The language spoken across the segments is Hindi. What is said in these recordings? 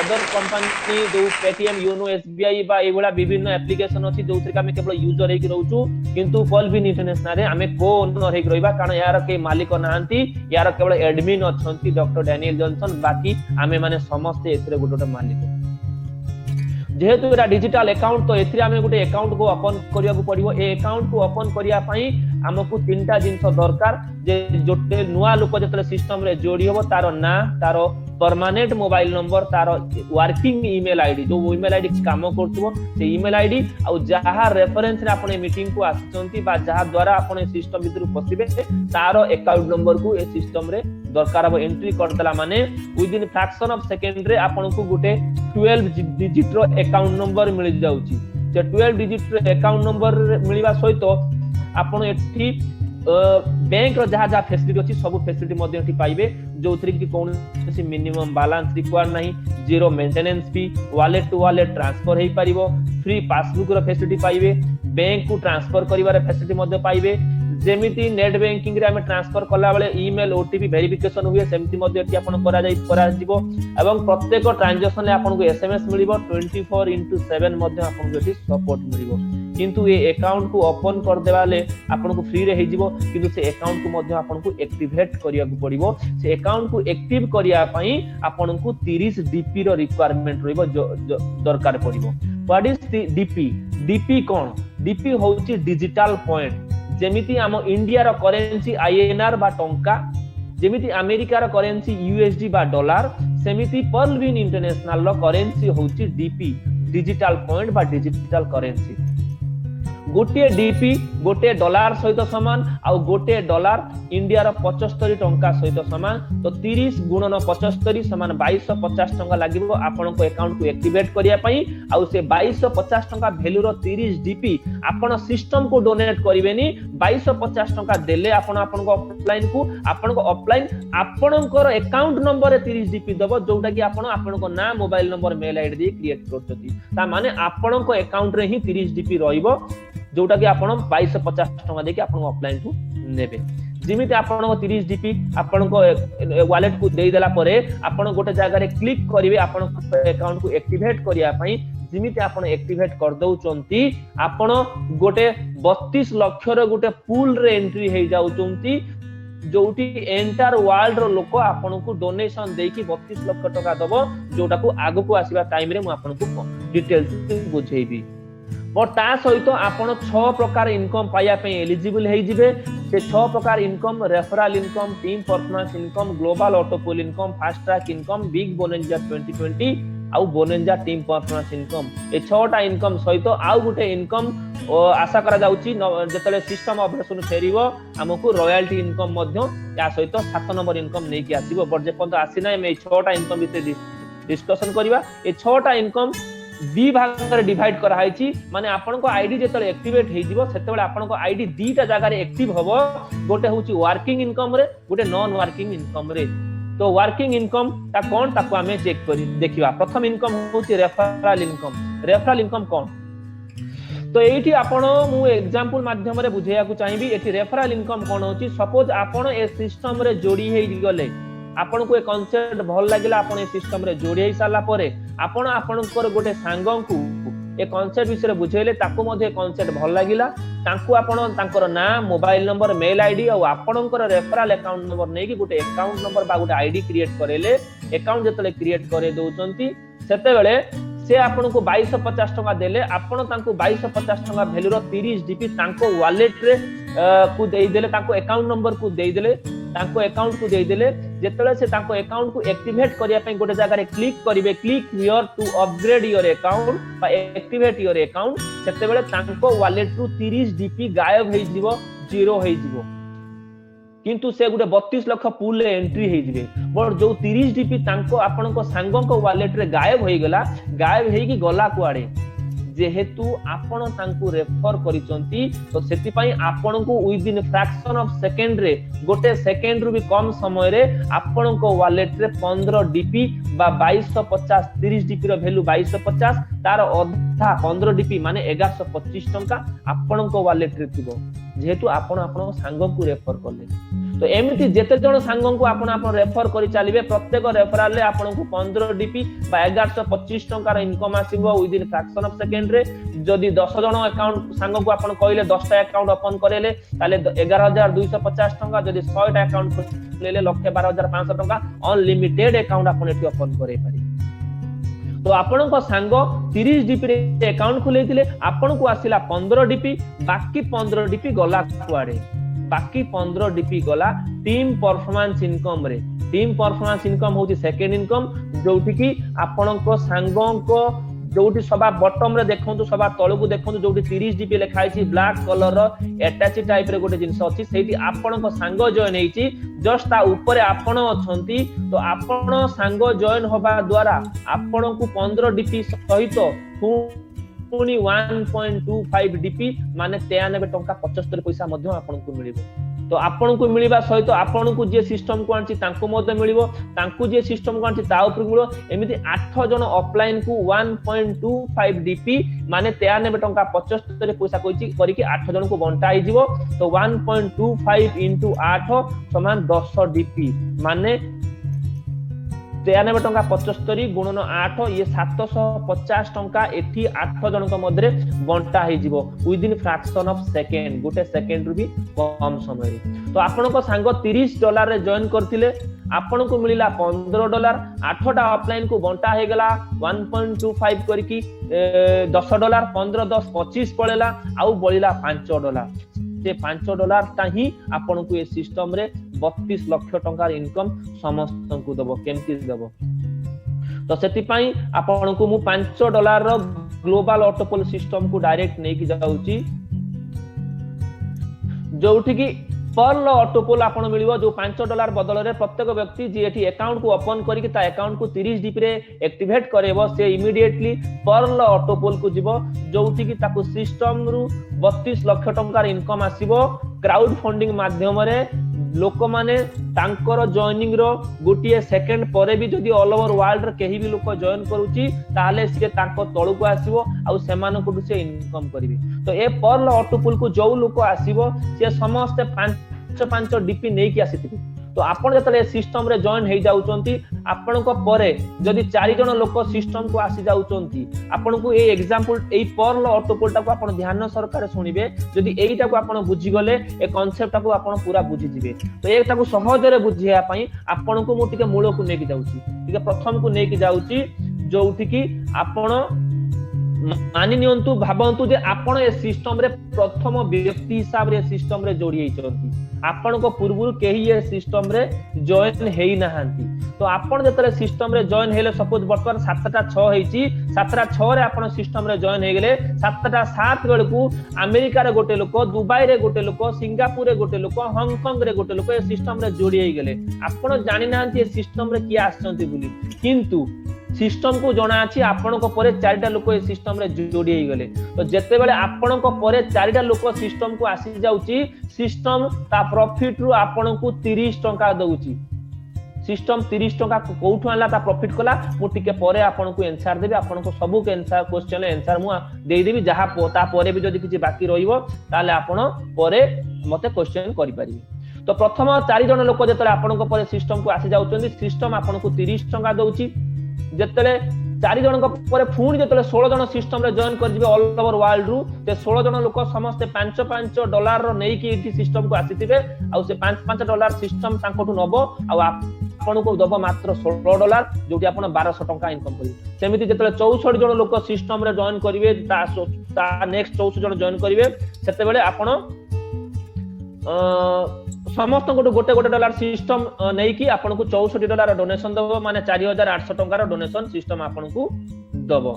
अदर कंपनी जो पेटीएम योनो एसबीआई बा एगुला विभिन्न एप्लिकेशन अछि जोथि का केवल यूजर हेकि रहउछु किंतु पॉलविन इंटरनेशनल रे आमे को ओनर हेकि रहबा कारण यार के मालिक नाहंती यार केवल एडमिन अछंती डॉक्टर डैनियल जॉनसन बाकी आमे माने समस्त एथरे गोटे मालिक जेहेतु एटा डिजिटल अकाउंट तो एथरे आमे गोटे अकाउंट को ओपन करिया पड़िबो ए अकाउंट को ओपन करिया पई हमकु तीनटा जिंस दरकार जे जोटे नुवा लोक जतले सिस्टम रे जोड़ी होबो तारो ना तारो परमानेंट मोबाइल नंबर तारो वर्किंग ईमेल आईडी जो ईमेल आईडी काम करथबो से ईमेल आईडी आ जहा रेफरेंस रे आपने मीटिंग को आछंती बा जहा द्वारा आपने सिस्टम भीतर पसिबे तारो अकाउंट नंबर को ए सिस्टम रे दरकार अब एंट्री करतला माने with in fraction of second रे आपन को गुटे 12 डिजिट रो अकाउंट नंबर मिल जाउची जे 12 डिजिट रो अकाउंट नंबर मिलिबा सहित आपन एठी बैंक रो जहा जहा फैसिलिटी अछि सब फैसिलिटी मध्ये एठी पाइबे जोथरि कि कोनसी मिनिमम बैलेंस रिक्वायर्ड नाही zero maintenance fee wallet to wallet transfer हेई परिबो फ्री पासबुक रो फैसिलिटी पाइबे बैंक को ट्रांसफर करिवार फैसिलिटी मध्ये पाइबे जेमिति नेट बैंकिंग रे हम ट्रांसफर कला बेले ईमेल ओटीपी वेरिफिकेशन हुए सेमिति मध्ये एठी आपन करा जिवो एवं प्रत्येक ट्रांजैक्शन ले आपन को एसएमएस मिलिबो 24/7 मध्ये आपन को एठी सपोर्ट मिलिबो किंतु ए अकाउंट को ओपन कर देवाले आपन को फ्री रे हे जिवो किंतु से अकाउंट को मध्ये आपन को एक्टिवेट करिया को पड़िबो से अकाउंट को एक्टिव करिया पई आपन को 30 डीपी रो रिक्वायरमेंट रहइबो दरकार पड़िबो व्हाट इज डीपी डीपी कोन डीपी होउची डिजिटल पॉइंट जेमिति आम इंडिया रो करेंसी आईएनआर बा टंका जेमिति अमेरिका रो करेंसी यूएसडी बा डॉलर सेमिति पर्लविन इंटरनेशनल रो करेंसी होउची डीपी डिजिटल पॉइंट बा डिजिटल करेंसी गोटे डीपी गोटे डॉलर सहित समान आ गोटे डॉलर इंडिया रो 75 टंका सहित समान तो 30 गुणन 75 समान 2250 टंका लागिबो आपन को अकाउंट को एक्टिवेट करिया पई आ से 2250 टंका वैल्यू रो 30 डीपी आपन सिस्टम को डोनेट करिवेनी 2250 टंका देले आपन को ऑफलाइन आपन को अकाउंट नंबर रे 30 डीपी दबो जोटा कि आपन को ना मोबाइल नंबर मेल आईडी दे क्रिएट करछती ता माने आपन को अकाउंट रे ही 30 डीपी रहइबो जोटा कि आपण 2250 टका देके आपण ऑफलाइन को नेबे जिमिति आपण को 30 डीपी आपण को वॉलेट को देई देला परे आपण गोटे जगह रे क्लिक करिवे आपण अकाउंट को एक्टिवेट करिया पई जिमिति आपण एक्टिवेट कर दउचंती आपण गोटे 32 लाख रो गोटे पूल रे एंट्री हे जाउचंती जोटी एंटायर वर्ल्ड रो लोक आपण को डोनेशन देकी 32 लाख टका दबो जोटा को आगु को आसीबा टाइम रे मु आपण को डिटेल्स बुझेबी और ता सहित आपण 6 प्रकार इनकम पाया पे एलिजिबल हे जिवे से 6 प्रकार income referral income team performance income global auto pool income fast track income big bonanza 2020 आउ बोनेंजा टीम परफॉर्मेंस इनकम ए 6टा इनकम सहित आउ गुटे इनकम आशा करा जाउची जतले सिस्टम ऑपरेशन फेरिबो हमकु रॉयल्टी इनकम मध्ये या सहित 7 नंबर इनकम नै कि आसीबो बट जे पंत आसी नै मे 6टा इनकम बिते डिस्कशन करबा ए 6टा इनकम दी भाग रे डिवाइड करा हाइची माने आपन को आईडी जेतले एक्टिवेट हे जिवो सेतेबेले आपन को आईडी दीटा जगह रे एक्टिव होबो गोटे होची वर्किंग इनकम रे गोटे नॉन वर्किंग इनकम रे तो वर्किंग इनकम ता कोन ताको हमें चेक करी देखिबा प्रथम इनकम होची रेफरल इनकम कोन तो एठी आपण मु एग्जांपल माध्यम रे बुझेया को चाहिबी एठी रेफरल इनकम कोन होची सपोज आपण ए सिस्टम रे जोडी हे गले आपण को ए कांसेप्ट भल लागिला आपण ए सिस्टम रे जोडी हे साला परे आपण आपनकर गोटे सांगं को ए कांसेप्ट विषय रे बुझेले ताको मध्ये कांसेप्ट भल लागिला तांको आपण तांकर नाम मोबाइल नंबर मेल आईडी और आपनकर रेफरल अकाउंट नंबर नै कि गोटे अकाउंट नंबर बा गोटे आईडी क्रिएट करेले अकाउंट जतले क्रिएट करे दोचंती सेते बेले से आपन को 2250 टका देले आपण तांको 2250 टका वैल्यू रो 30 डीपी तांको वॉलेट रे को देई देले तांको अकाउंट नंबर को देई देले तांको अकाउंट को देई देले जेतले से तांको अकाउंट को एक्टिवेट करिया पे गोटे जगह रे क्लिक करिवे click here to upgrade your account बा एक्टिवेट योर अकाउंट सेते बेले तांको वॉलेट रु 30 डीपी गायब हे जिवो जीरो हे जिवो किंतु से गुटे 32 लाख पूल रे एंट्री हे जिवे बट जो 30 डीपी तांको आपन को सांगो को वॉलेट रे गायब होई गेला गायब हे कि गला कुआडे जेहेतु आपण तांको रेफर करिसंती तो सेति पई आपण को with in fraction of second रे गोटे सेकंड रु भी कम समय रे आपण को वॉलेट रे 15 डीपी बा 2250 30 डीपी रो वैल्यू 2250 तार अधा 15 डीपी माने 1125 टंका आपण को वॉलेट रे थिबो जेहेतु आपण सांग को रेफर करले तो एमती जेते जण सांगों को आपण आपण रेफर करि चलिबे प्रत्येक रेफरल ले आपण को 15 डीपी बा 1125 टंकार इनकम आसीबो विदिन फ्रैक्शन ऑफ सेकंड रे जदी 10 जण अकाउंट सांगों को आपण कहले 10 टा अकाउंट ओपन करेले ताले 11250 टंका जदी 100 टा अकाउंट लेले 1,12,500 टंका अनलिमिटेड अकाउंट आपण एठी ओपन करे पारि। तो आपण को सांग 30 डीपी रे अकाउंट खुलेतिले आपण को आसिला 15 डीपी बाकी 15 डीपी गला कुआडे बाकी 15 डीपी गला टीम परफॉर्मेंस इनकम रे। टीम परफॉर्मेंस इनकम होची सेकंड इनकम जोठी की आपण को सांगों को जोठी सभा बॉटम रे देखंतु सभा तळु को देखंतु जोठी 30 डीपी लिखाई छी ब्लैक कलर रो अटैच टाइप रे गोटे जिंस अछि सेठी आपण को सांग जॉइन हेची जस्ट ता ऊपर आपण अछंती तो आपण सांग जॉइन होबा द्वारा आपण को 15 डीपी सहित पुनी 1.25 डीपी माने 93 टंका 75 पैसा मध्ये आपण को मिलिबो। तो आपण को मिलिबा सहित आपण को जे सिस्टम को आंची तांको मध्ये मिलिबो तांको जे सिस्टम को आंची ता ऊपर मिलिबो एमिति 8 जन ऑफलाइन को 1.25 डीपी माने 93 टंका 75 पैसा कोइची करिकि 8 जन को बंटा हि जिवो। तो 1.25 into 8 समान 10 डीपी माने 93 टंका 75 गुणन 8 ये 750 टंका एठी 8 जन को मधरे बंटा हि जिवो विदिन फ्रैक्शन ऑफ सेकंड गोटे सेकंड रु भी कम समय रे। तो आपण को सांग $30 रे जॉइन करथिले आपण को मिलिला $15 8 टा ऑफलाइन को बंटा हे गला 1.25 करकी $10 15 10 25 पड़ेला आउ बळिला $5 से $5 ता ही आपण को ए सिस्टम रे 32 लाख टंका इनकम समस्त को दबो केमती दबो। तो सेति पई आपण को मु $5 रो ग्लोबल ऑटोपोल सिस्टम को डायरेक्ट नै कि जाउची जोठी की पर्ल ऑटोपोल आपण मिलिबो जो $5 बदल रे प्रत्येक व्यक्ति जे एठी अकाउंट को ओपन करिकि ता अकाउंट को 30 डीपी रे एक्टिवेट करेबो से इमीडिएटली पर्ल ऑटोपोल को जिवो जोठी की ताको सिस्टम रु 32 लाख टंका इनकम आसीबो क्राउड फंडिंग माध्यम रे लोक माने तांकर जॉइनिंग रो गोटिए सेकंड परे भी जदी ऑल ओवर वर्ल्ड रे केही भी लोक जॉइन करूची ताले से तांको तळु को आसीबो आ सेमान को से इनकम करिवे। तो ए पर्ल ऑटोपोल को जो लोक आसीबो से समस्त 5 डीपी नै कि आसीथिबे। तो आपण जतले सिस्टम रे जॉइन हे जाउचंती आपण को परे जदी 4 जण लोक सिस्टम को आसी जाउचंती आपण को ए एग्जांपल ए पर्ल ऑटोपोल ता को आपण ध्यान सरकार सुनिबे जदी एईटा को आपण बुझी गले ए कांसेप्ट को आपण पूरा बुझी जिवे। तो एटा को सहज रे बुझिया पई आपण को मु टिके मूल को नै कि जाउची टिके प्रथम को नै कि जाउची जोठी की आपण मानि नियंतु भाबंतु जे आपण ए सिस्टम रे प्रथम व्यक्ति हिसाब रे सिस्टम रे जोड़ी हेचंती आपण को पूर्व केही ए सिस्टम रे जॉइन हेई नाहांती। तो आपण जतरे सिस्टम रे जॉइन हेले सपोज वर्तमान 7टा 6 हेची 7टा 6 रे आपण सिस्टम रे जॉइन हे गेले 7टा 7 बेल को अमेरिका रे गोटे लोक दुबई रे गोटे लोक सिंगापुर रे गोटे लोक हांगकांग रे गोटे लोक ए सिस्टम रे जोड़ी हे गेले आपण जानि नाहांती ए सिस्टम रे किया आछंती बुली किंतु सिस्टम को जना अछि आपण को परे 4टा लोक ए सिस्टम रे जोड़ी हे गेले। तो जते बेले आपण को परे 4टा लोक सिस्टम को आसी जाउची सिस्टम ता प्रॉफिट रु आपण को 30 टंका दउची सिस्टम 30 टंका कोठु आला ता प्रॉफिट कला मु टिके परे आपण को आंसर देबी आपण को सब के आंसर क्वेश्चन आंसर मु देई देबी जहा ता परे भी जदी किछि बाकी रहिबो ताले आपण परे मते क्वेश्चन करि परिबे। तो प्रथम 4 जण लोक जतले आपण को परे सिस्टम को आसी जाउचंदी सिस्टम आपण को 30 टंका दउची जतले 4 जण को परे फुणी जतले 16 जण सिस्टम रे जॉइन कर जिवे ऑल ओवर वर्ल्ड रु ते 16 जण लोक समस्त $5 रो नै कि इठी सिस्टम को आसीथिबे आ से $5 सिस्टम तांकोठु नबो आ आपण को दबो मात्र $16 जोटी आपण 1200 टंका इनकम करिवे। सेमिति जतले 64 जण लोक सिस्टम रे जॉइन करिवे ता नेक्स्ट 64 जण जॉइन करिवे सेते बेले आपण समस्त गोटे गोटे डॉलर सिस्टम नै कि आपण को $64 डोनेशन दबो माने 4800 टंका रो डोनेशन सिस्टम आपण को दबो।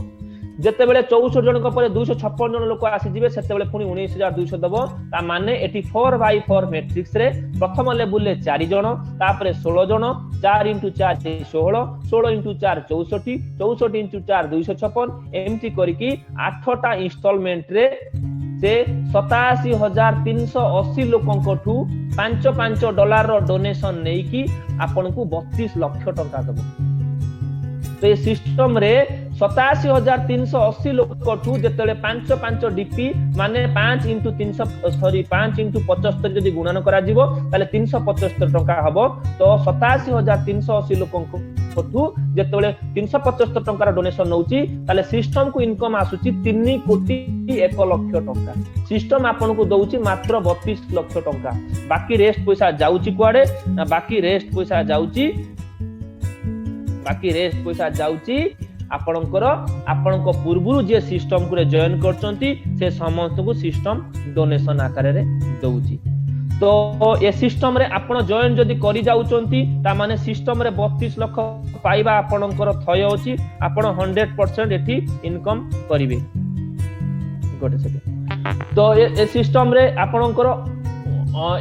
जते बेले 64 जण को परे 256 जण लोक आसी जिवे सेते बेले पुनी 19200 दबो ता माने 84/4 मैट्रिक्स रे प्रथम लेवल ले 4 जण तापरे 16 जण 4 * 4 16 16 * 4 64 64 * 4 256 एमटी करिकि 8टा इंस्टॉलमेंट रे से $87,380 लोकंकठू $5 रो डोनेशन नेकी आपण को 32 लाख टंका दबो। तो ये सिस्टम रे 87,380 लोकठू जेतेले 5 डीपी माने 5 इंटू 75 जदि गुणन करा जीवो ताले 375 टंका हबो। तो 87,380 लोकठू जेतेले 375 टंका डोनेशन नउची ताले सिस्टम को इनकम आसुची 3 कोटी 1 लाख टंका। सिस्टम आपन को दउची मात्र 32 लाख टंका। बाकी रेस्ट पैसा जाउची कुआडे ना बाकी रेस्ट पैसा जाउची आपणको पूर्वरु जे सिस्टम को जॉइन करचंती से समस्त को सिस्टम डोनेशन आकार रे दउची। तो ए सिस्टम रे आपण जॉइन जदि करि जाउचंती ता माने सिस्टम रे 32 लाख पाइबा आपणकर थय अछि। आपण 100% एठी इनकम करिवे। गोटे सेकेंड। तो ए सिस्टम रे आपणकर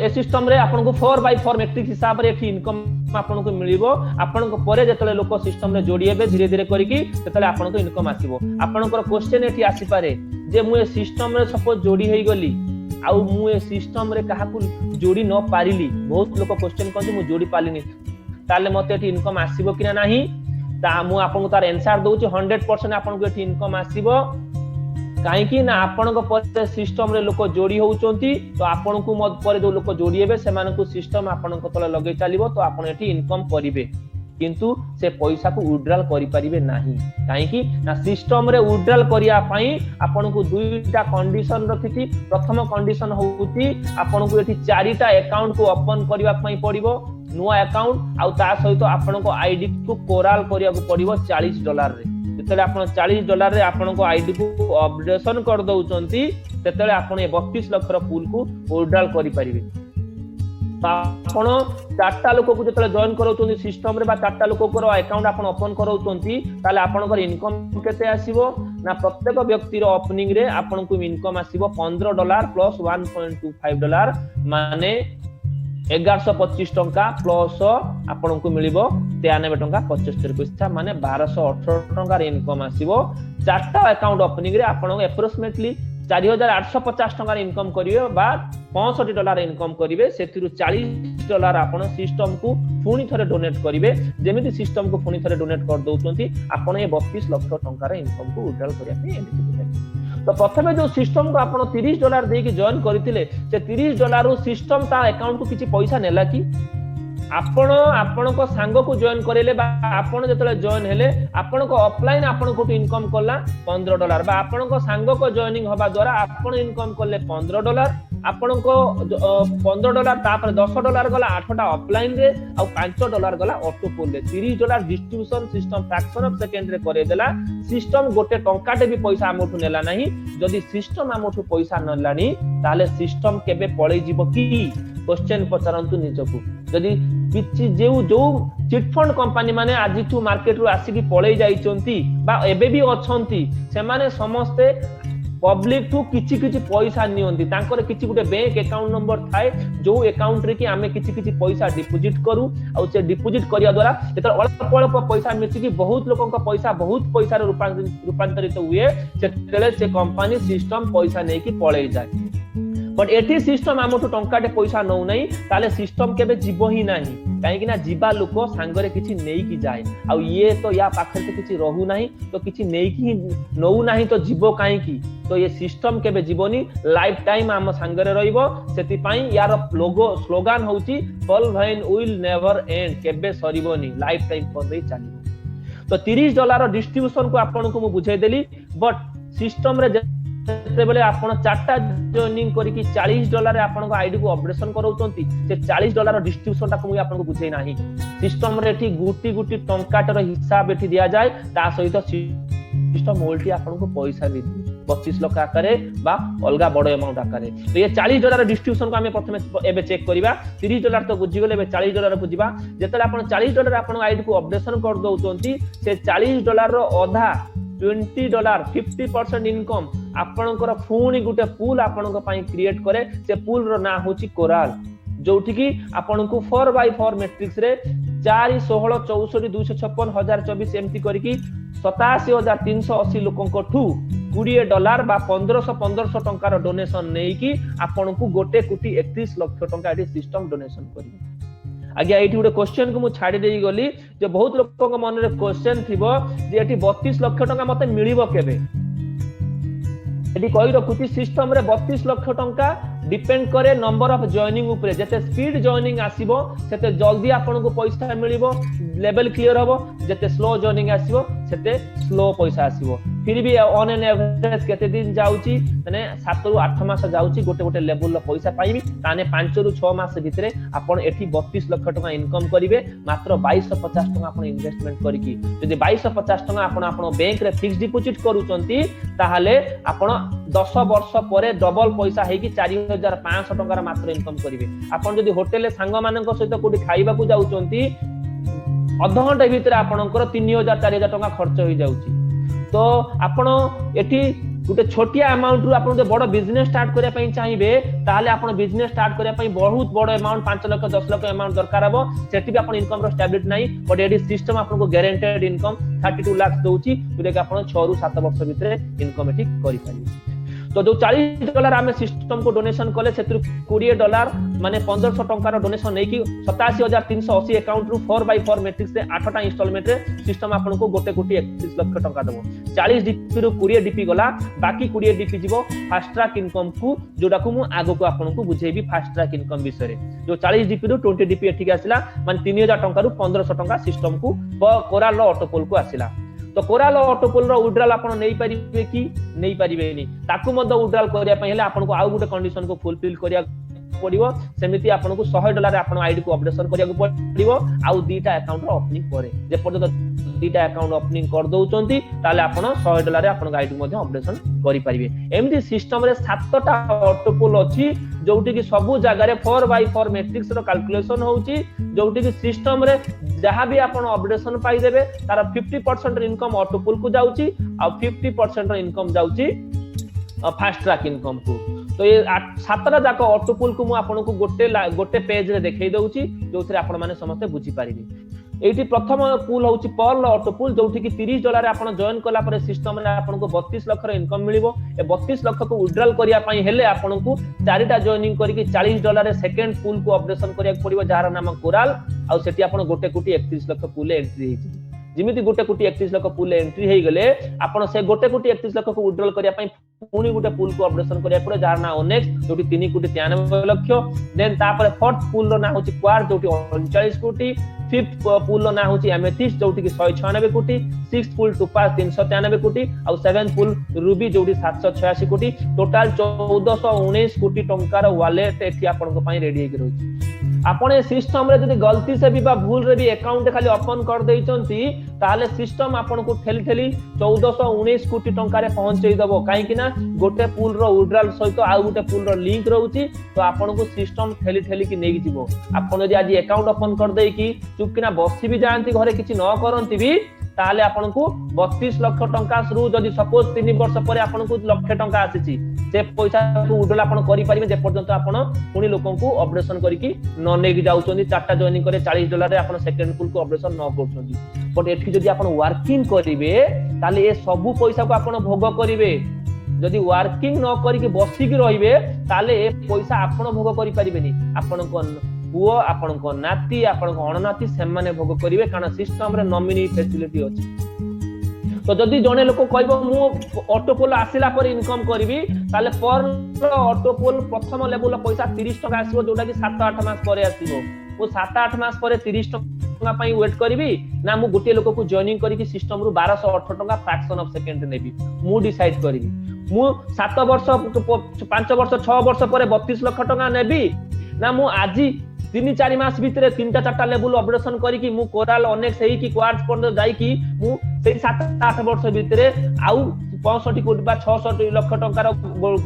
ए सिस्टम रे आपनको 4x4 मैट्रिक्स हिसाब रे एठी इनकम आपनको मिलिबो। आपनको परे जतले लोक सिस्टम रे जोडी हेबे धीरे धीरे करिकि ततले आपनको इनकम आसीबो। आपनकर क्वेश्चन एठी आसी पारे जे मु ए सिस्टम रे सपोज जोडी हेई गली आउ मु ए सिस्टम रे काहाकू जोडी न पारिली। बहुत लोक क्वेश्चन करते मु जोडी पालिनी ताले मते एठी इनकम आसीबो कि नाही ता मु आपनको तार आंसर दउची 100% आपनको एठी इनकम आसीबो। काहे कि ना आपनको परे सिस्टम रे लोक जोडी होउचंती तो आपनको मत परे जो लोक जोडी हेबे सेमानकू सिस्टम आपनको तले लगे चलिबो तो आपण एठी इनकम करिवे किंतु से पैसा को विड्रॉल करि परिबे नाही। काहे कि ना सिस्टम रे विड्रॉल करिया पई आपनको दुईटा कंडीशन रखिति। प्रथम कंडीशन होउती आपनको एठी 4टा अकाउंट को ओपन करिवा पई पड़िबो नुवा अकाउंट आउ ता सहित आपनको आईडी को कोराल करिया को पड़िबो $40 रे। जेतेले आपण $40 रे आपनको आईडी को अपडेशन कर दउचंती तेतेले आपण 32 लाख रो पूल को विड्रॉल करि परिबे। आपण 4टा लोक को जेतेले जॉइन करौचंती सिस्टम रे बा 4टा लोक को अकाउंट आपण ओपन करौचंती ताले आपनकर इनकम केते आसीबो ना प्रत्येक व्यक्ति रो ओपनिंग रे आपण को इनकम आसीबो $15 प्लस $1.25 माने 1125 टंका प्लस आपन को मिलिबो 93 टंका 75 पैसा माने 1218 टंका इनकम आसीबो। 4टा अकाउंट ओपनिंग रे आपन एप्रोक्सीमेटली 4850 टंका इनकम करिवे बा $65 इनकम करिवे। सेतिरु $40 आपन सिस्टम को पुनी थरे डोनेट करिवे। जेमिति सिस्टम को पुनी थरे डोनेट कर दउचंती आपन ए 32 लाख टंका इनकम को विड्रॉल करिया पे एलिजिबल। तो प्रथमे जो सिस्टम को आपण $30 देके जॉइन करथिले से $30 रु सिस्टम ता अकाउंट को किछि पैसा नेला कि आपण को सांग को जॉइन करेले बा आपण जतले जॉइन हेले आपण को ऑफलाइन आपण को इनकम करला $15 बा आपण को सांग को जॉइनिंग होबा द्वारा आपण इनकम करले $15 आपण को $15 तापर $10 गला 8टा ऑफलाइन रे आ $5 गला ऑटो पोल रे। $30 distribution system fraction of second रे करे देला। सिस्टम गोटे टंकाटे भी पैसा आमठु नेला नाही। जदि सिस्टम आमठु पैसा नलानी ताले सिस्टम केबे पळै जीवो कि क्वेश्चन पचारंतु निजकू। जदि किछि जो चिटफंड कंपनी माने आजिठु मार्केट रु आसीकी पळै जाइचंती बा एबे भी अछंती से माने समस्ते पब्लिक टू किछि पैसा नियंती तांकर किछि गुटे बैंक अकाउंट नंबर थाए जो अकाउंट रे कि आमे किछि पैसा डिपोजिट करू आ से डिपोजिट करिया द्वारा एतर अल्प अल्प पैसा मिछि कि बहुत लोकन का पैसा बहुत पैसा रे रूपांतरित हुए सेतेले से कंपनी सिस्टम पैसा नै कि पळै जाय। बट एठी सिस्टम आमठु टंकाटे पैसा नौ नै ताले सिस्टम केबे जीवो ही नाही। काहे कि ना जीवा लोक सांगरे किछि नेई कि जाय आ ये तो या पाखर तो किछि रहू नाही तो किछि नेई कि नौ नाही तो जीवो काहे कि तो ये सिस्टम केबे जीवनी लाइफ टाइम आम सांगरे रहिबो। सेति पई यार लोगो स्लोगन होउची पॉल्वाइन विल नेवर एंड केबे सरीबोनी लाइफ टाइम पर दे चालिबो। तो $30 डिस्ट्रीब्यूशन को आपन को मु बुझाई देली बट सिस्टम रे बेले आपण 4टा जॉइनिंग करिकि $40 रे आपण को आईडी को अपडेशन करौचंती से $40 डिस्ट्रीब्यूशन ता को मु आपन को बुझाई नाही। सिस्टम रे एठी गुटी गुटी टंकाटर हिसाब एठी दिया जाय ता सहित सिस्टम ओल्टी आपण को पैसा भी 25 लाख आकारे बा अलगा बड़ अमाउंट आकारे। तो ये $40 डिस्ट्रीब्यूशन को हमें प्रथमे एबे चेक करिबा। $30 तो बुझी गेले एबे $40 बुझिबा। जेतले आपण $40 आपण आईडी को अपडेशन कर दउचंती से $40 रो आधा $20 50% इनकम आपणकर पुणी गुटे पूल आपणक पई क्रिएट करे। से पूल रो ना होची कोराल जोठी की आपणको 4x4 मैट्रिक्स रे 4 16 64 256 1024 एमटी करिकि 87,380 लोकन ठू $20 बा 1500 टंकार डोनेशन नेकी आपणको 1,31 लाख टंका एटी सिस्टम डोनेशन करिबो। आज्ञा ये गोटे क्वेश्चन को मुझे छाड़ी दे गली जे बहुत लोक मन में क्वेश्चन थिबो जे एठी 32 लाख टंका मते मिलिबो केबे एठी कहि रखुची सिस्टम रे 32 लाख टंका डिपेंड करे नंबर ऑफ जॉइनिंग ऊपर जते स्पीड जॉइनिंग आसीबो सेते जल्दी आपन को पैसा मिलिबो लेवल क्लियर होबो जते स्लो जॉइनिंग आसीबो सेते स्लो पैसा आसीबो फिर भी ऑन एन एवरेज केते दिन जाउची माने 7 रु 8 मास जाउची गोटे गोटे लेवल रो पैसा पाइबी ताने 5 रु 6 मास भितरे आपण एठी 32 लाख टका इनकम करिवे मात्र 2250 टका आपण इन्वेस्टमेंट करिकी जदि 2250 टका आपण आपण बैंक रे फिक्स डिपॉजिट करूचंती ताहाले आपण 10 वर्ष परे डबल पैसा हे की 4500 टका मात्र इनकम करिवे आपण जदि होटल ले सांग मानक सहित कोठी खाइबा को जाउचंती अध घंटे भितरे आपणकर 3000 4000 टका खर्च होई जाउची तो आपण एठी गोटे छोटिया अमाउंट रु आपण बड़ बिजनेस स्टार्ट करिया पई चाहिबे ताले आपण बिजनेस स्टार्ट करिया पई बहुत बड़ अमाउंट 5 लाख 10 लाख अमाउंट दरकार हबो सेठी भी आपण इनकम रो स्टेबिलिटी नाही बट एडी सिस्टम आपण को गारंटेड इनकम 32 लाख दोउची जोटे कि आपण 6 रु 7 वर्ष भितरे इनकम एठी करि पारिबे तो जो $40 आम सिस्टम को डोनेशन कले $20 माने 1500 टंका डोनेशन नहीं कि 87,380 अकाउंट रु 4x4 मैट्रिक्स से 8टा इंस्टॉलमेंट रे सिस्टम आपन को 1,31 लाख टंका देबो 40 डीपी रु 20 डीपी गला बाकी 20 डीपी जीवो फास्ट ट्रैक इनकम को जोडा को मु आगो को आपन को बुझेबी फास्ट ट्रैक इनकम विषय रे जो 40 डीपी रु 20 डीपी एठी आसिला माने 3000 टंका रु 1500 टंका सिस्टम को कोराल ऑटोपोल को आसिला तो कोराल ऑटोपोल रो विड्रॉल आपण नै परिबे कि नै परिबे नि ताकू मद विड्रॉल करिया पय हेले आपण को आउ गुटे कंडीशन को फुलफिल करिया पड़िबो सेमिति आपण को $100 आपण आईडी को अपडेशन करिया पड़िबो आउ दीटा अकाउंट रो ओपनिंग करे जे पर्यंत दीटा अकाउंट ओपनिंग कर दउचंती ताले आपण $100 आपण आईडी मध्ये अपडेशन करि परिबे एमदी सिस्टम रे 7टा ऑटोपोल अछि जोटी कि सबु जगह रे 4x4 मैट्रिक्स रो कैलकुलेशन होउची जोटी कि सिस्टम रे जहां भी आपण अपडेशन पाई देबे तार 50% इनकम ऑटोपोल को जाउची आ 50% इनकम जाउची फास्ट ट्रैक इनकम को तो ये 7टा जाक ऑटोपोल को मु आपण को गोटे पेज रे देखै दउची जोथरे आपण माने समस्त बुझी पारिबे एठी प्रथम पूल होउची पर्ल ऑटोपोल जोठी कि $30 आपण जॉइन कला पर सिस्टम रे आपण को 32 लाख रो इनकम मिलिबो ए 32 लाख को विड्रॉल करिया पई हेले आपण को 4टा जॉइनिंग करी कि $40 रे सेकंड पूल को अपडेशन करिया पड़िबो जार नाम कोराल आ सेठी आपण 1,31 लाख पूल एंट्री हेछि जिमिति 1,31 लाख पूल एंट्री हे गले आपण से 1,31 लाख को विड्रॉल करिया पई पुनी गुटे पूल को अपडेशन करिया पड़े जार ना ओनेक्स जोटी 3,93 लाख देन तापर फोर्थ पूल रो ना होची क्वार जोटी 39 कोटी फिफ्थ पूल रो ना होची एमेथिस्ट जोटी कि 196 कोटी सिक्स्थ पूल टोपाज 393 कोटी और सेवेंथ पूल रूबी जोटी 786 कोटी टोटल 1419 कोटी टंकार वॉलेट एठी आपन को पई रेडी हे रहउची आपण ए सिस्टम रे जदी गलती से भी बा भूल रे भी अकाउंट खाली ओपन कर देइचंती ताले सिस्टम आपन को ठेली ठेली 1419 कोटी टंका रे पहुंचै दबो काहे कि ना गोटे पूल रो विड्रॉल सहित आ गोटे पूल रो लिंक रहउची तो आपन को सिस्टम ठेली ठेली कि नेकी जीवो आपन जदी आज अकाउंट ओपन कर देई कि चुप किना बसी भी जानती घरे किछि न करंती भी ताले आपन को 32 लाख टंका शुरू जदी सपोज 3 वर्ष परे आपन को लाख टंका आसीची से पैसा को विड्रॉल आपन करि परिबे जे पर्यंत आपन पुनी लोकन को अपडेशन करी कि न नेकी जाउचोनी 4टा जॉइनिंग करे $40 रे आपन सेकंड पूल को अपडेशन न करचोनी बट एठी जदी आपन वर्किंग करिवे ताले ए सब पैसा को आपन भोग करिवे जदी वर्किंग न करी कि बसी कि रहिबे ताले ए पैसा आपन भोग करि परिबेनी आपन को पुओ आपन को नाती आपन को अणनाती से माने भोग करिवे कारण सिस्टम रे नॉमिनी फैसिलिटी अछि तो जदी जने लोक कहबो मु ऑटोपोल आसिला पर इनकम करबी ताले पर ऑटोपोल प्रथम लेवल पैसा 30 टका आसीबो जोटा कि 7-8 मास परे आसीबो वो 7-8 मास परे 30 टका पई वेट करबी ना मु गुटे लोक को जॉइनिंग करी कि सिस्टम रु 1208 टका फ्रैक्शन ऑफ सेकंड नेबी मु डिसाइड करबी मु 7 वर्ष 5 वर्ष 6 वर्ष परे 32 लाख टका नेबी ना मु आजी 3-4 मास भितरे 3-4टा लेवल अपडेशन करी कि मु कोराल अनेक सही कि क्वार्ट्स पर जाई कि मु सेही 7-8 वर्ष भितरे आउ 65 कोटी बा 66 लाख टंकार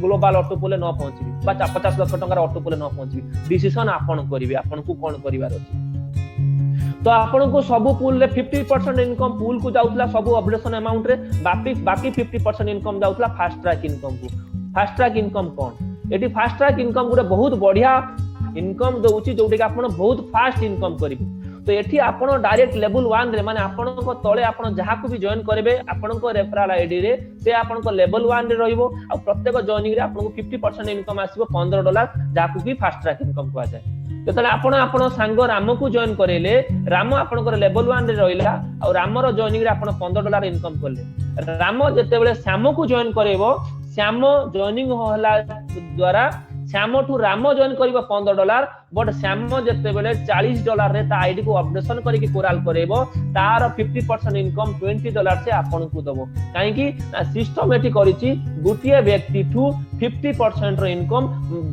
ग्लोबल ऑटोपोल न पहुंचबी बा 50 लाख टंकार ऑटोपोल न पहुंचबी डिसीजन आपन करिवे आपन को कोन करिवार अछि तो आपन को सब पूल रे 50% इनकम पूल को जाउतला सब अपडेशन अमाउंट रे बाकी 50% इनकम जाउतला फास्ट ट्रैक इनकम को फास्ट ट्रैक इनकम कोन एटी फास्ट ट्रैक इनकम गुटे बहुत बढ़िया इनकम दोउची जोटे कि आपण बहुत फास्ट इनकम करिवे तो एठी आपण डायरेक्ट लेवल 1 रे माने आपण को तळे आपण जहा को भी जॉइन करबे आपण को रेफरल आईडी रे से आपण को लेवल 1 रे रहिबो आ प्रत्येक जॉइनिंग रे आपण को 50% इनकम आसीबो $15 जहा को भी फास्ट ट्रैक इनकम को आ जाय जेतले आपण आपण सांग राम को जॉइन करेले राम आपनकर लेवल 1 रे रहिला आ रामर जॉइनिंग रे आपण $15 इनकम करले राम जेतेबेले श्याम को जॉइन करेबो श्याम जॉइनिंग होला द्वारा श्याम ठू राम जॉइन करिबो $15 बट श्याम जेतेबेले $40 रे ता आईडी को अपडेशन करके कोराल करेबो तार 50% इनकम $20 से आपन को दबो काहे कि सिस्टम एठी करिछि गुटिए व्यक्ति ठू 50% रो इनकम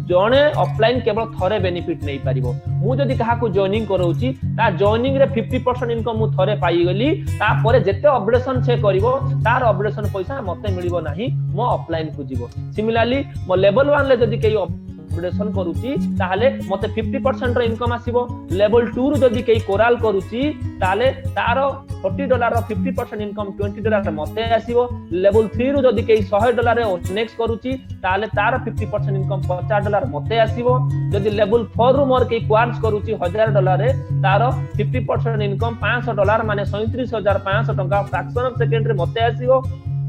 जणे ऑफलाइन केवल थरे बेनिफिट नै परिबो मु जदी कहा को जॉइनिंग करौछि ता जॉइनिंग रे 50% इनकम मु थरे पाई गली ता परे जेते अपडेशन से करिवो तार अपडेशन पैसा मते मिलिबो नाही मो ऑफलाइन को जीवो सिमिलरली मो लेवल 1 ले जदी केई अपडेशन करूची ताले मते 50% रो इनकम आसीबो लेवल 2 रो जदी केई कोराल करूची ताले तारो $40 रो 50% इनकम $20 मते आसीबो लेवल 3 रो जदी केई $100 रे नेक्स्ट करूची ताले तारो 50% इनकम $50 मते आसीबो जदी लेवल 4 रो मोर केई क्वार्ट्स करूची $1000 रे तारो 50% इनकम $500 माने 37500 टंका फ्रैक्शन ऑफ सेकंड रे मते आसीबो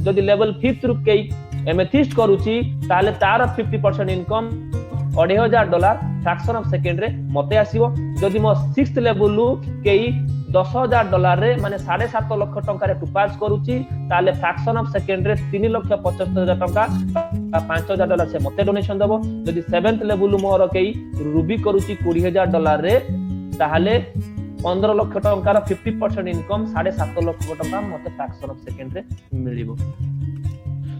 जदी लेवल 5 रो केई एमेथिस्ट करूची ताले तारो 50% इनकम $2500 फ्रैक्शन ऑफ सेकंड रे मते आसीबो जदी मो 6th लेवल लु केई $10,000 रे माने 7.5 लाख टंका रे टुपास करूची ताले फ्रैक्शन ऑफ सेकंड रे 3,75,000 टंका $5,000 से मते डोनेशन दबो जदी 7th लेवल मोर केई रूबी करूची $20,000 रे ताले 15 लाख टंका रो 50% इनकम 7.5 लाख टंका मते फ्रैक्शन ऑफ सेकंड रे मिलिबो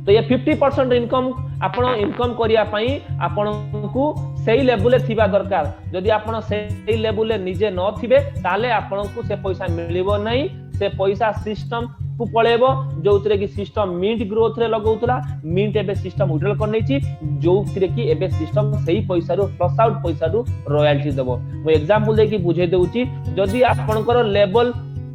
तो ये 50% इनकम आपण इनकम करिया पई आपण को सेही लेवल थिबा दरकार जदी आपण सेही लेवल निजे न थिबे ताले आपण को से पैसा मिलिबो नहीं से पैसा सिस्टम को पळेबो जोतरे की सिस्टम मिंट ग्रोथ रे लगौतला मिंट एबे सिस्टम विड्रॉल कर नैची जोतरे की एबे सिस्टम सेही पैसा रो प्लस आउट पैसा रो रॉयल्टी देबो मो एग्जांपल दे की बुझे देउची जदी आपनकर लेवल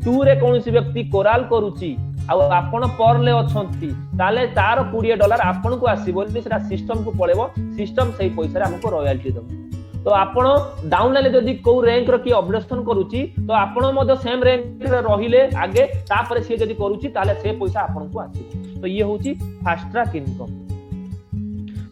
2 रे कोनसी व्यक्ति कोराल करूची आ आपण पर ले अछंती ताले तार $20 आपण को आसीबो सेटा सिस्टम को पळेबो सिस्टम सेही पैसा रे हमको रॉयल्टी देबो तो आपण डाउन लाइन जदी को रैंक रो की अपडेशन करूची तो आपण मधे सेम रैंक रे रहिले आगे तापर से जदी करूची ताले से पैसा आपण को आसीबो तो ये होची फास्ट ट्रैक इनकम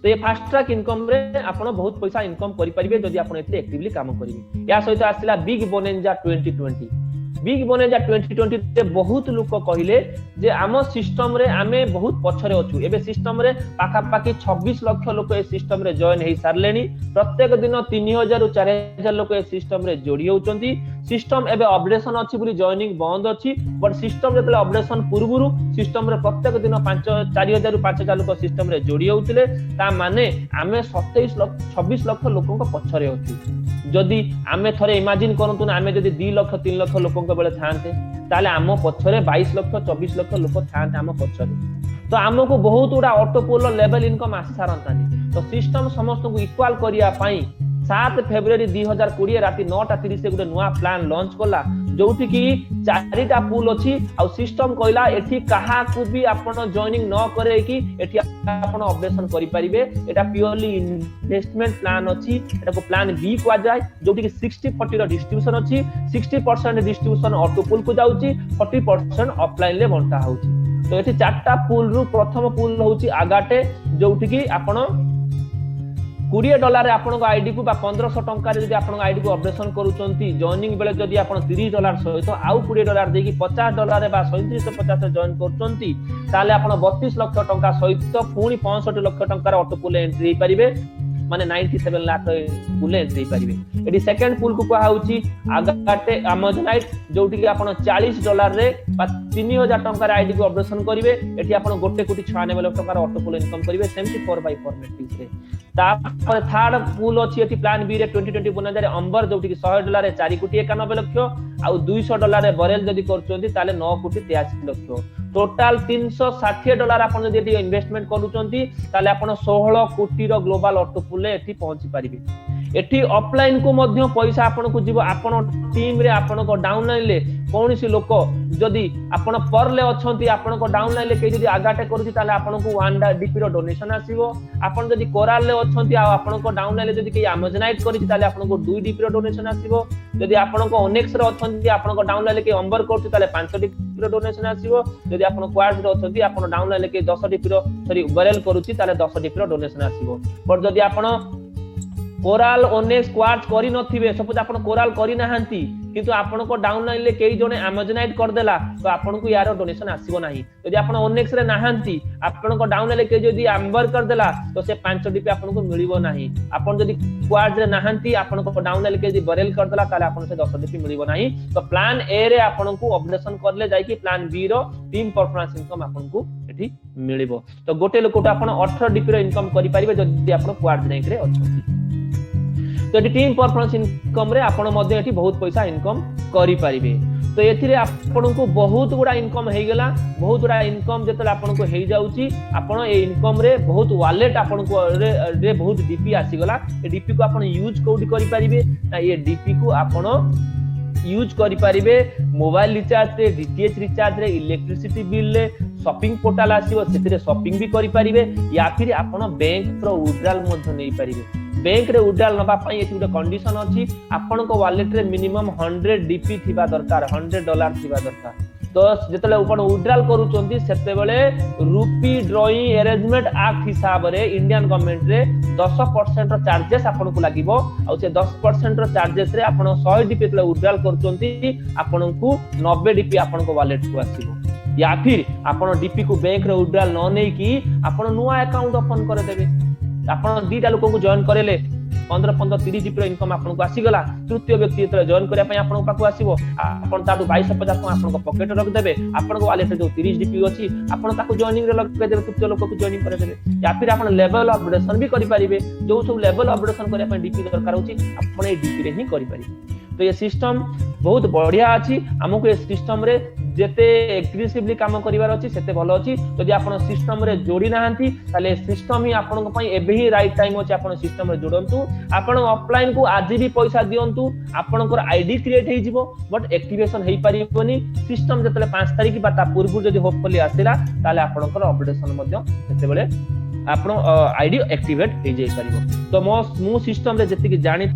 तो ये फास्ट ट्रैक इनकम रे आपण बहुत पैसा इनकम करि परिबे जदी आपण एते एक्टिवली काम करिवे या सहित आसिला बिग बोनेंजा 2020 बिग बोनेंजा 2020 रे बहुत लोक कहिले जे आम सिस्टम रे आमे बहुत पछरे अछु एबे सिस्टम रे पाखा पाखी 26 लाख लोक ए सिस्टम रे जॉइन हेई सारलेनी प्रत्येक दिन 3000 रु 4000 लोक ए सिस्टम रे जोडी होउचंती सिस्टम एबे अपडेशन अछि बुली जॉइनिंग बंद अछि बट सिस्टम जेतले अपडेशन पूर्वरु सिस्टम रे प्रत्येक दिन 4000 रु 5000 लोक सिस्टम रे जोडी होउतिले ता माने आमे 26 लाख लोकक पछरे अछु जदी आमे थरे इमेजिन करंतु ना आमे जदी 2 लाख 3 लाख लोकक बेले थांते ताले आम पछरे 22 लाख 24 लाख लोक थांते आम पछरे तो हमको बहुत उडा ऑटोपोल लेवल इनकम आसारंतानी तो सिस्टम समस्त को इक्वल करिया पई 7 फेब्रुआरी 2020 राती 9:30 से गुटे नुवा प्लान लॉन्च करला जोठी की 4टा पूल अछि आ सिस्टम कहला एठी कहा को भी आपण जॉइनिंग न करे कि एठी आपण अपडेशन करि परिबे एटा प्योरली इन्वेस्टमेंट प्लान अछि एटा को प्लान बी को जाय जोठी की 60-40 रो डिस्ट्रीब्यूशन अछि 60% डिस्ट्रीब्यूशन ऑटोपोल को जाउची 40% ऑफलाइन ले बंटा होउची तो एठी 4टा पूल रु प्रथम पूल होउची आगाटे जोठी की आपण $20 आपन को आईडी को 1500 टंका रे जदी आपन आईडी को अपडेशन करूचंती जॉइनिंग बेले जदी आपन $30 सहित आउ $20 देकी $50 रे बा 3750 जॉइन करचंती ताले आपन 32 लाख टंका सहित पुनी 65 लाख टंका रे ऑटोपोल एंट्री हे परिबे माने 97 लाख पुल एंट्री परिबे एडी सेकंड पुल को कहा होची आगाटे अमेजनाइट जोठी कि आपण $40 रे 3000 टंका रे आईडी को अपडेशन करिवे एठी आपण 1,96,000 लाख टंका रे ऑटोपोल इनकम करिवे 74/4 मैट्रिक्स रे तापर थर्ड पुल अछि एठी प्लान बी रे 2020 बोनाजार अंबर जोठी कि $100 रे 4,91 लाख आ $200 रे बरेल जदी करचोंती ताले 9,83 लाख टोटल $360 आपण जदी एठी इन्वेस्टमेंट करूचोंती ताले आपण 16 कोटी रो ग्लोबल ऑटोपोल एठी पहुंची परिबे एठी ऑफलाइन को मध्य पैसा आपण को जीव आपण टीम रे आपण को डाउन लाइन ले कोनसी लोक जदी आपण पर ले अछंती आपण को डाउन लाइन ले के जदी आगाटे करूची ताले आपण को 1 डीपी रो डोनेशन आसीबो आपण जदी कोराल ले अछंती आ आपण को डाउन लाइन ले जदी के अमेजनाइट करूची ताले आपण को 2 डीपी रो डोनेशन आसीबो जदी आपण को ओनेक्स रे अछंती आपण को डाउन लाइन ले के अंबर करूची ताले 5 डीपी रो डोनेशन आसीबो जदी आपण क्वाड्स रे अछंती आपण डाउन लाइन ले के 10 डीपी रो सॉरी बरेल करूची ताले 10 डीपी रो डोनेशन आसीबो पर जदी आपण कोराल ओनेक्स क्वार्ट्ज करी नथिबे सपोज आपण कोराल करी नाहंती किंतु आपण को डाउनलाइन ले केई जने अमेजोनाइट कर देला तो आपण को यार डोनेशन आसीबो नाही यदि आपण ओनेक्स रे नाहंती आपण को डाउनलाइन ले केई जदी एम्बर कर देला तो से 5 डीपी आपण को मिलिबो नाही आपण जदी क्वार्ट्ज रे नाहंती आपण को डाउनलाइन ले केई जदी बरेल कर देला ताले आपण से 10 डीपी मिलिबो नाही तो प्लान ए रे आपण को अपडेशन करले जाई कि प्लान बी रो टीम परफॉर्मेंस इनकम आपण को एठी मिलिबो तो गोटे लोक तो आपण 18 डीपी रो इनकम करि परिबे जदी आपण क्वार्ट्ज रैंक रे अछंती तो ये टीम परफॉर्मेंस इनकम रे आपण मध्ये एठी बहुत पैसा इनकम करि परिबे तो एथिरे आपण को बहुत गुडा इनकम हे गेला बहुत गुडा इनकम जेतले आपण को हे जाउची आपण ए इनकम रे बहुत वॉलेट आपण को रे बहुत डीपी आसी गला ए डीपी को आपण यूज कोडी करि परिबे ना ये डीपी को आपण यूज करि परिबे मोबाइल रिचार्ज रे डीटीएच रिचार्ज रे इलेक्ट्रिसिटी बिल रे शॉपिंग पोर्टल आसीबो सेतिरे शॉपिंग भी करि परिबे या फिर आपण बैंक रो विड्रॉल मध्ये नै परिबे बैंक रे विड्रॉल नबा पई एथि गुटे कंडीशन अछि आपण को वॉलेट रे मिनिमम 100 डीपी थिबा दरकार $100 थिबा दरकार तो जेतले आपण विड्रॉल करूचंती सेते बेले रूपी ड्रॉइंग अरेंजमेंट एक्ट हिसाब रे इंडियन गवर्नमेंट रे 10% रो चार्जेस आपण को लागिवो आ से 10% रो चार्जेस रे आपण 100 डीपी जेतले विड्रॉल करूचंती आपण को 90 डीपी आपण को वॉलेट को आसीबो या फिर आपण डीपी को बैंक रे विड्रॉल न नै कि आपण नुवा अकाउंट ओपन कर देबे आपण दीटा लोक को जॉइन करेले 15-15 30 डीपी इनकम आपन को आसी गला तृतीय व्यक्ति जेतले जॉइन करिया पय आपन पाखु आसीबो आपन ताटू 2250 आपन को पॉकेट रख देबे आपन को वॉलेट जो 30 डीपी अछि आपन ताकू जॉइनिंग रे लग देबे तृतीय लोक को जॉइनिंग करे देबे या फिर आपन लेवल अपडेशन भी करि परिबे जो सब लेवल अपडेशन करिया पय डीपी दरकार होछि आपन ए डीपी रे ही करि परिबे तो ये सिस्टम बहुत बढ़िया अछि हमको ए सिस्टम रे जेते एग्रेसिवली काम करिवार अछि सेते भलो अछि जदि आपण सिस्टम रे जोड़ी नाहंती ताले सिस्टम ही आपण को पई एबे ही राइट टाइम अछि आपण सिस्टम रे जोडंतु आपण ऑफलाइन को आज भी पैसा दियंतु आपण को आईडी क्रिएट हे जिवो बट एक्टिवेशन हे परिबोनी सिस्टम जतले 5 तारिख बाता पूर्व जदि होपफुली आसिला ताले आपण को अपडेशन मध्ये सेते बेले आपण आईडी एक्टिवेट हे जाई परिबो तो मो सिस्टम रे जति कि जानि